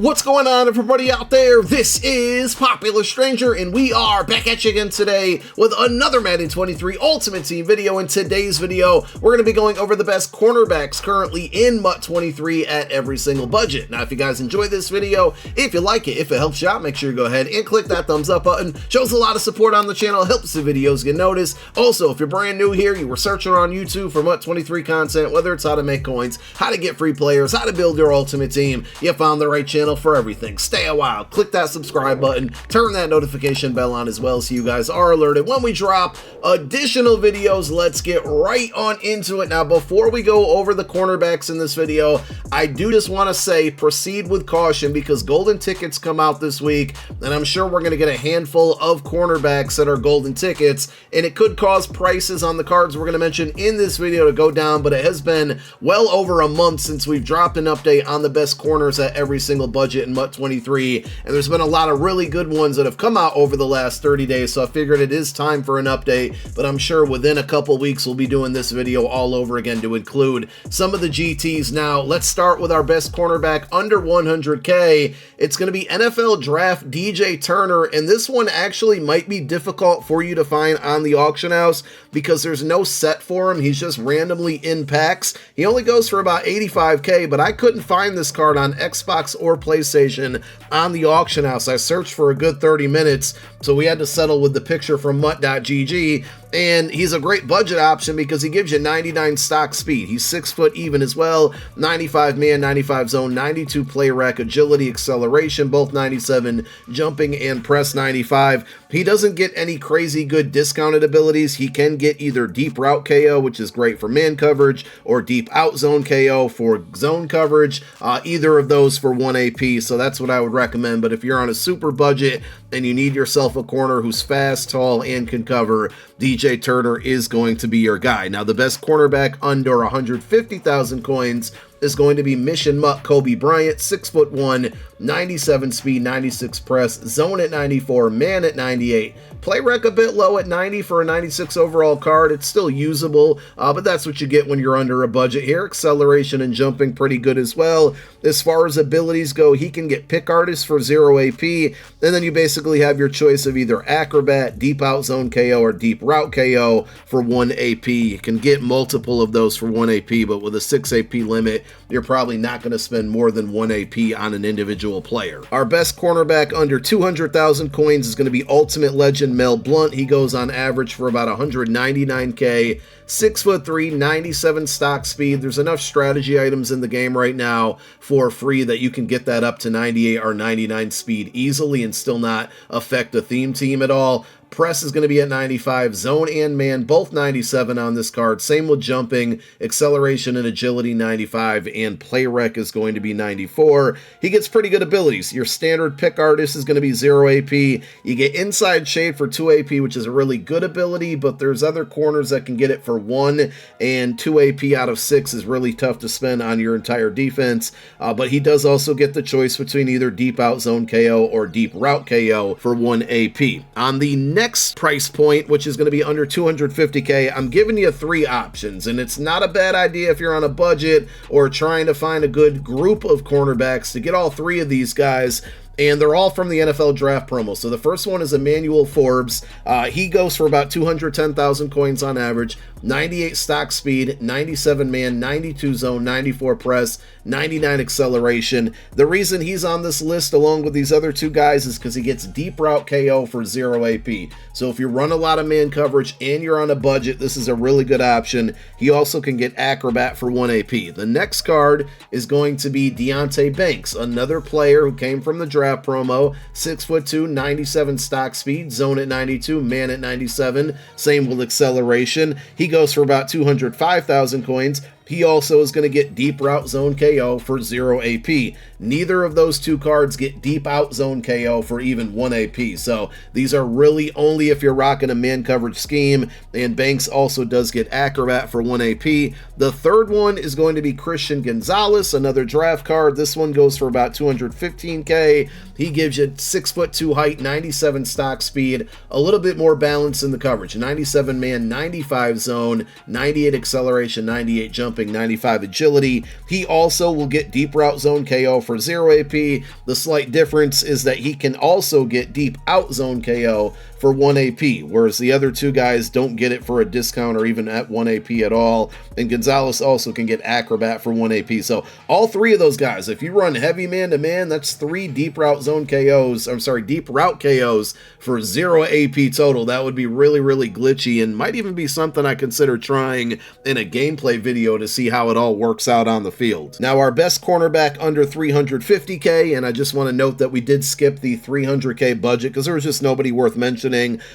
What's going on, everybody out there? This is Popular Stranger, and we are back at you again today with another Madden 23 Ultimate Team video. In today's video, we're going to be going over the best cornerbacks currently in MUT 23 at every single budget. Now, if you guys enjoy this video, if you like it, if it helps you out, make sure you go ahead and click that thumbs up button. Shows a lot of support on the channel, helps the videos get noticed. Also, if you're brand new here, you were searching on YouTube for MUT 23 content, whether it's how to make coins, how to get free players, how to build your ultimate team, you found the right channel for everything. Stay a while, click that subscribe button, turn that notification bell on as well so you guys are alerted when we drop additional videos. Let's get right on into it. Now, before we go over the cornerbacks in this video, I do just want to say proceed with caution because golden tickets come out this week, and I'm sure we're going to get a handful of cornerbacks that are golden tickets, and it could cause prices on the cards we're going to mention in this video to go down. But it has been well over a month since we've dropped an update on the best corners at every single budget in MUT 23, and there's been a lot of really good ones that have come out over the last 30 days, so I figured it is time for an update. But I'm sure within a couple weeks we'll be doing this video all over again to include some of the GTs. Now, let's start with our best cornerback under 100K. It's going to be NFL Draft DJ Turner, and this one actually might be difficult for you to find on the auction house because there's no set for him. He's just randomly in packs. He only goes for about 85K, but I couldn't find this card on Xbox or PlayStation on the auction house. I searched for a good 30 minutes, so we had to settle with the picture from MUT.gg. And he's a great budget option because he gives you 99 stock speed. He's 6 foot even as well, 95 man, 95 zone, 92 play rec, agility, acceleration, both 97, jumping and press 95. He doesn't get any crazy good discounted abilities. He can get either deep route KO, which is great for man coverage, or deep out zone KO for zone coverage. Either of those for 1 AP, so that's what I would recommend. But if you're on a super budget and you need yourself a corner who's fast, tall, and can cover, DJ Turner is going to be your guy. Now, the best cornerback under 150,000 coins is going to be Mission MUT COBY BRYANT, 6'1", 97 speed, 96 press, zone at 94, man at 98. Play rec a bit low at 90 for a 96 overall card. It's still usable, but that's what you get when you're under a budget here. Acceleration and jumping pretty good as well. As far as abilities go, he can get Pick Artist for 0 AP, and then you basically have your choice of either Acrobat, Deep Out Zone KO, or Deep Route KO for 1 AP. You can get multiple of those for 1 AP, but with a 6 AP limit, you're probably not going to spend more than 1 AP on an individual player. Our best cornerback under 200,000 coins is going to be Ultimate Legend Mel Blount. He goes on average for about 199K, 6'3", 97 stock speed. There's enough strategy items in the game right now for free that you can get that up to 98 or 99 speed easily and still not affect a theme team at all. Press is going to be at 95, zone and man, both 97 on this card. Same with jumping, acceleration and agility 95, and play rec is going to be 94. He gets pretty good abilities. Your standard Pick Artist is going to be 0 AP. You get Inside Shade for 2 AP, which is a really good ability, but there's other corners that can get it for 1, and 2 AP out of 6 is really tough to spend on your entire defense. But he does also get the choice between either Deep Out Zone KO or Deep Route KO for 1 AP. On the next price point, which is going to be under 250K, I'm giving you 3 options, and it's not a bad idea if you're on a budget or trying to find a good group of cornerbacks to get all 3 of these guys. And they're all from the NFL Draft promo. So the first one is Emmanuel Forbes. He goes for about 210,000 coins on average, 98 stock speed, 97 man, 92 zone, 94 press, 99 acceleration. The reason he's on this list along with these other 2 guys is because he gets deep route KO for 0 AP. So if you run a lot of man coverage and you're on a budget, this is a really good option. He also can get Acrobat for 1 AP. The next card is going to be Deonte Banks, another player who came from the draft promo, 6'2", 97 stock speed, zone at 92, man at 97, same with acceleration. He goes for about 205,000 coins. He also is going to get Deep Route Zone KO for 0 AP. Neither of those 2 cards get Deep Out Zone KO for even 1 AP. So these are really only if you're rocking a man coverage scheme, and Banks also does get Acrobat for 1 AP. The third one is going to be Christian Gonzalez, another draft card. This one goes for about 215K. He gives you 6'2" height, 97 stock speed, a little bit more balance in the coverage, 97 man, 95 zone, 98 acceleration, 98 jumping, jumping, 95 agility. He also will get deep route zone KO for 0 AP. The slight difference is that he can also get deep out zone KO for 1 AP, whereas the other two guys don't get it for a discount or even at 1 AP at all. And Gonzalez also can get acrobat for 1 AP. So all three of those guys, if you run heavy man-to-man, that's 3 deep route zone KOs, I'm sorry, deep route KOs for 0 AP total. That would be really, really glitchy and might even be something I consider trying in a gameplay video to see how it all works out on the field. Now, our best cornerback under 350K, and I just want to note that we did skip the 300K budget because there was just nobody worth mentioning,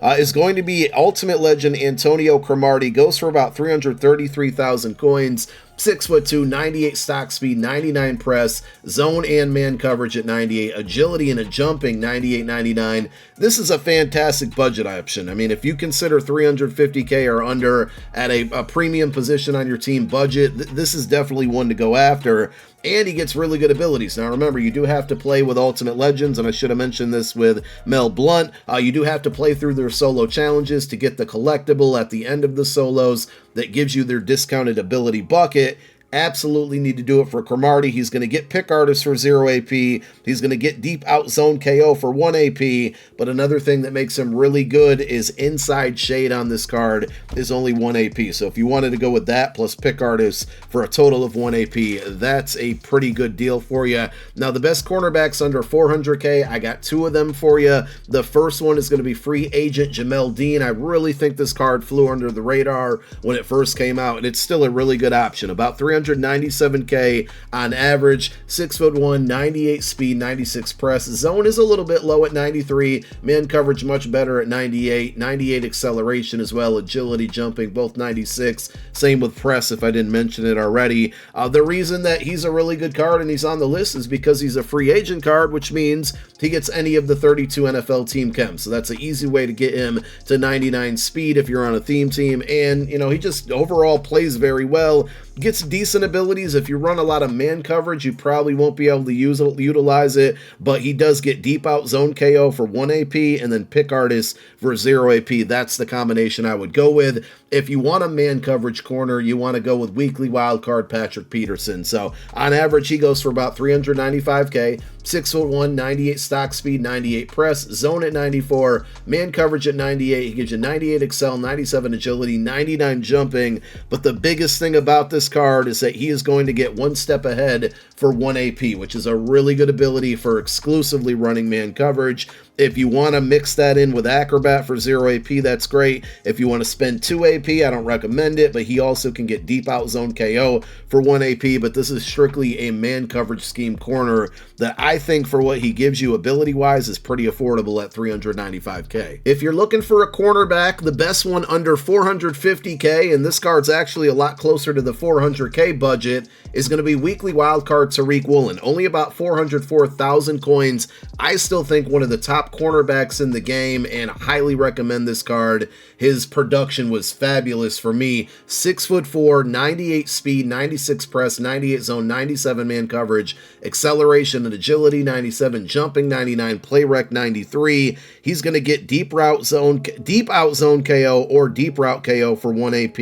is going to be Ultimate Legend Antonio Cromartie. Goes for about 333,000 coins. 6'2", 98 stock speed, 99 press, zone and man coverage at 98, agility and a jumping 98, 99. This is a fantastic budget option. I mean, if you consider 350K or under at a premium position on your team budget, this is definitely one to go after. And he gets really good abilities. Now remember, you do have to play with Ultimate Legends, and I should have mentioned this with Mel Blount. You do have to play through their solo challenges to get the collectible at the end of the solos that gives you their discounted ability bucket. Absolutely need to do it for Cromartie. He's going to get Pick Artist for 0 AP. He's going to get Deep Out Zone KO for 1 AP. But another thing that makes him really good is Inside Shade on this card is only 1 AP. So if you wanted to go with that plus Pick Artist for a total of 1 AP, that's a pretty good deal for you. Now, the best cornerbacks under 400K, I got 2 of them for you. The first one is going to be Free Agent JAMEL Dean. I really think this card flew under the radar when it first came out, and it's still a really good option. About 397K on average, 6'1", 98 speed, 96 press. Zone is a little bit low at 93. Man coverage much better at 98. 98 acceleration as well. Agility, jumping, both 96. Same with press if I didn't mention it already. The reason that he's a really good card and he's on the list is because he's a free agent card, which means he gets any of the 32 NFL team chems. So that's an easy way to get him to 99 speed if you're on a theme team. And, you know, he just overall plays very well. Gets decent abilities. If you run a lot of man coverage, you probably won't be able to utilize it, but he does get Deep Out Zone KO for 1 AP and then Pick Artist for 0 AP. That's the combination I would go with. If you want a man coverage corner, you want to go with weekly wildcard Patrick Peterson. So on average, he goes for about 395K, 6'1", 98 stock speed, 98 press, zone at 94, man coverage at 98. He gives you 98 excel, 97 agility, 99 jumping. But the biggest thing about this card is that he is going to get 1 step ahead for 1 AP, which is a really good ability for exclusively running man coverage. If you want to mix that in with Acrobat for 0 AP, that's great. If you want to spend 2 AP, I don't recommend it, but he also can get Deep Out Zone KO for 1 AP, but this is strictly a man coverage scheme corner that I think for what he gives you ability-wise is pretty affordable at 395K. If you're looking for a cornerback, the best one under 450K, and this card's actually a lot closer to the 400K budget, is going to be weekly wildcard TARIQ Woolen. Only about 404,000 coins. I still think one of the top cornerbacks in the game, and highly recommend this card. His production was fabulous for me. 6'4", 98 speed, 96 press, 98 zone, 97 man coverage, acceleration and agility 97, jumping 99, play rec 93. He's going to get Deep Out Zone KO or Deep Route KO for 1 AP,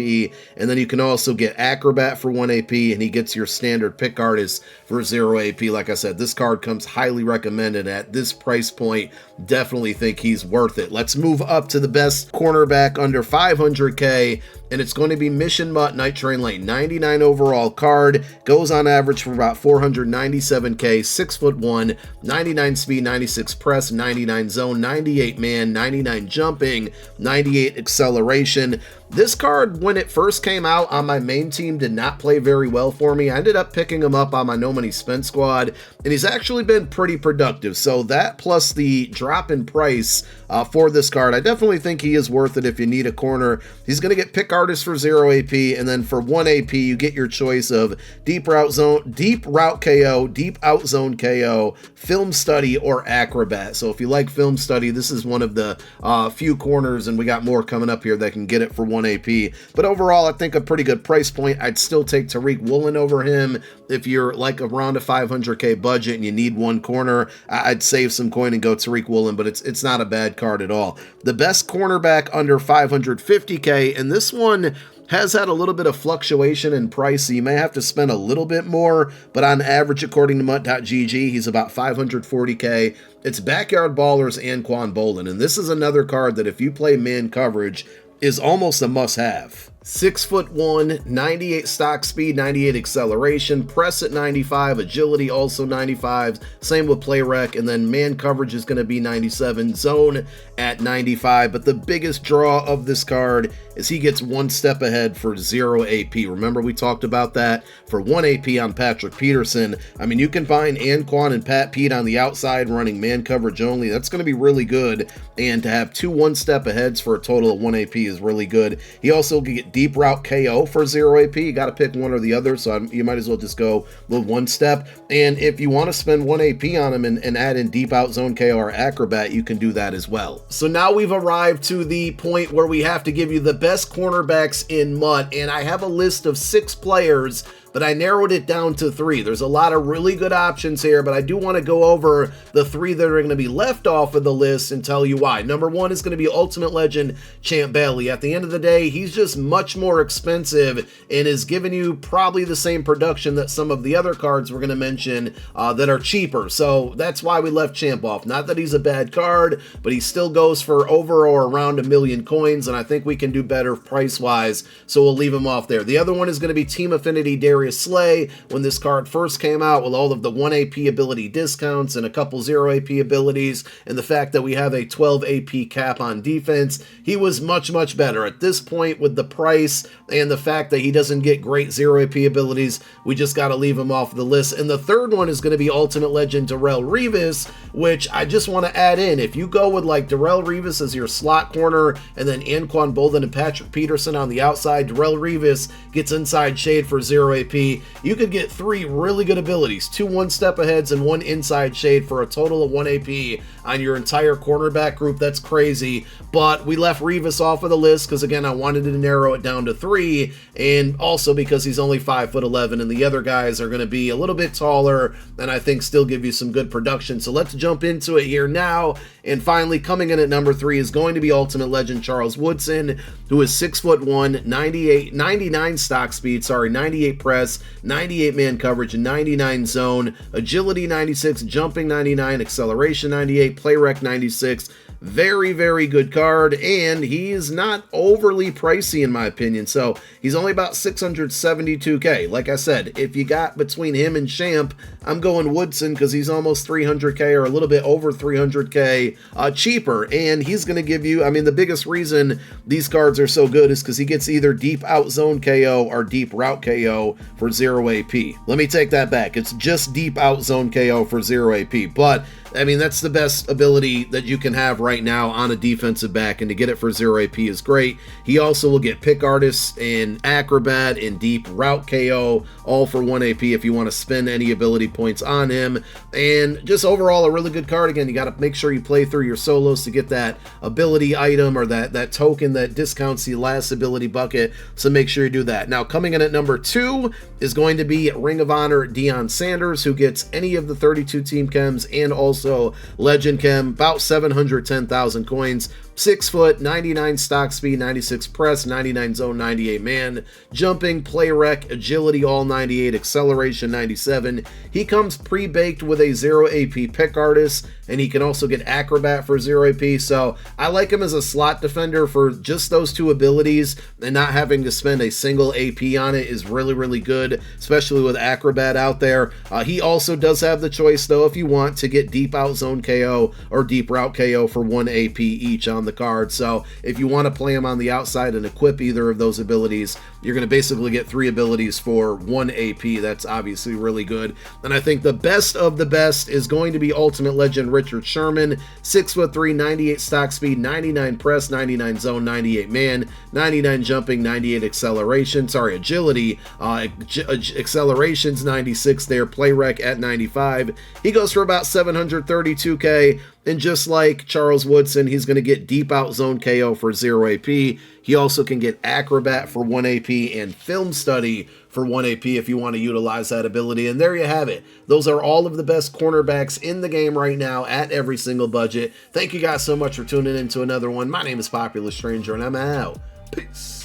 and then you can also get Acrobat for 1 AP, and he gets your standard Pick Artist for 0 AP. Like I said, this card comes highly recommended at this price point. Definitely think he's worth it. Let's move up to the best cornerback under 500K, and it's going to be Mission MUT Night Train Lane. 99 overall card, goes on average for about 497K, 6'1", 99 speed, 96 press, 99 zone, 98 man, 99 jumping, 98 acceleration. This card, when it first came out on my main team, did not play very well for me. I ended up picking him up on my No Money Spent squad, and he's actually been pretty productive. So that plus the drop in price for this card, I definitely think he is worth it if you need a corner. He's going to get Pick Artist for 0 AP, and then for 1 AP, you get your choice of Deep Route KO, Deep Out Zone KO, Film Study, or Acrobat. So if you like Film Study, this is one of the few corners, and we got more coming up here that can get it for 1 AP. But overall, I think a pretty good price point. I'd still take TARIQ Woolen over him. If you're like around a 500K budget and you need one corner, I'd save some coin and go TARIQ Woolen, but it's not a bad card at all. The best cornerback under 550K, and this one has had a little bit of fluctuation in price, so you may have to spend a little bit more, but on average, according to MUT.gg, he's about 540k. It's Backyard Ballers ANQUAN BOLDIN, and this is another card that if you play man coverage is almost a must-have. 6'1", 98 stock speed, 98 acceleration, press at 95, agility also 95, same with play rec, and then man coverage is going to be 97, zone at 95. But the biggest draw of this card is he gets 1 step ahead for 0 AP. Remember we talked about that for 1 AP on Patrick Peterson. I mean, you can find ANQUAN and Pat Pete on the outside running man coverage only. That's going to be really good, and to have 2 1-step aheads for a total of 1 AP is really good. He also can get deep route KO for 0 AP. You got to pick one or the other, so you might as well just go with 1 step. And if you want to spend 1 AP on him and add in deep out zone KO or acrobat, you can do that as well. So now we've arrived to the point where we have to give you the best cornerbacks in MUT, and I have a list of 6 players, but I narrowed it down to 3. There's a lot of really good options here, but I do want to go over the 3 that are going to be left off of the list and tell you why. Number 1 is going to be Ultimate Legend Champ Bailey. At the end of the day, he's just much more expensive and is giving you probably the same production that some of the other cards we're going to mention that are cheaper. So that's why we left Champ off. Not that he's a bad card, but he still goes for over or around 1 million coins, and I think we can do better price-wise, so we'll leave him off there. The other one is going to be Team Affinity Darius Slay. When this card first came out, with all of the 1 AP ability discounts and a couple 0 AP abilities, and the fact that we have a 12 AP cap on defense, he was much better. At this point, with the price and the fact that he doesn't get great 0 AP abilities, we just got to leave him off the list. And the third one is going to be Ultimate Legend Darrelle Revis, which I just want to add in. If you go with like Darrelle Revis as your slot corner and then ANQUAN BOLDIN and Patrick Peterson on the outside, Darrelle Revis gets inside shade for 0 AP. You could get 3 really good abilities, 2 1-step aheads and 1 inside shade for a total of 1 AP on your entire cornerback group. That's crazy. But we left Revis off of the list because, again, I wanted to narrow it down to 3, and also because he's only 5'11", and the other guys are going to be a little bit taller and I think still give you some good production. So let's jump into it here now. And finally, coming in at number 3 is going to be Ultimate Legend Charles Woodson, who is 6'1", 99 stock speed, 98 press, 98 man coverage, and 99 zone, agility 96, jumping 99, acceleration 98, play rec 96. Very good card, and he's not overly pricey in my opinion. So he's only about 672k. Like I said, if you got between him and Champ, I'm going Woodson because he's almost 300k or a little bit over 300k cheaper, and he's going to give you, I mean, the biggest reason these cards are so good is because he gets either deep out zone KO or deep route KO for 0 AP. Let me take that back. It's just deep out zone KO for 0 AP, but I mean, that's the best ability that you can have right now on a defensive back, and to get it for 0 AP is great. He also will get Pick Artist and Acrobat and Deep Route KO, all for 1 AP if you want to spend any ability points on him. And just overall, a really good card. Again, you got to make sure you play through your solos to get that ability item or that token that discounts the last ability bucket, so make sure you do that. Now, coming in at number 2 is going to be Ring of Honor Deion Sanders, who gets any of the 32 team chems and also Legend Chem, about 710,000 coins. 6 foot, 99 stock speed, 96 press, 99 zone, 98 man, jumping, play rec, agility all 98, acceleration 97. He comes pre-baked with a 0 AP pick artist, and he can also get acrobat for 0 AP. So I like him as a slot defender for just those 2 abilities, and not having to spend a single AP on it is really good, especially with acrobat out there. He also does have the choice though, if you want, to get deep out zone KO or deep route KO for 1 AP each on the card. So if you want to play him on the outside and equip either of those abilities, you're going to basically get 3 abilities for 1 AP. That's obviously really good. And I think the best of the best is going to be Ultimate Legend Richard Sherman, 6'3", 98 stock speed, 99 press, 99 zone, 98 man, 99 jumping, 98 acceleration, agility, acceleration's 96 there, play rec at 95. He goes for about 732k. And just like Charles Woodson, he's going to get deep out zone KO for 0 AP. He also can get acrobat for 1 AP and film study for 1 AP if you want to utilize that ability. And there you have it. Those are all of the best cornerbacks in the game right now at every single budget. Thank you guys so much for tuning in to another one. My name is Popular Stranger, and I'm out. Peace.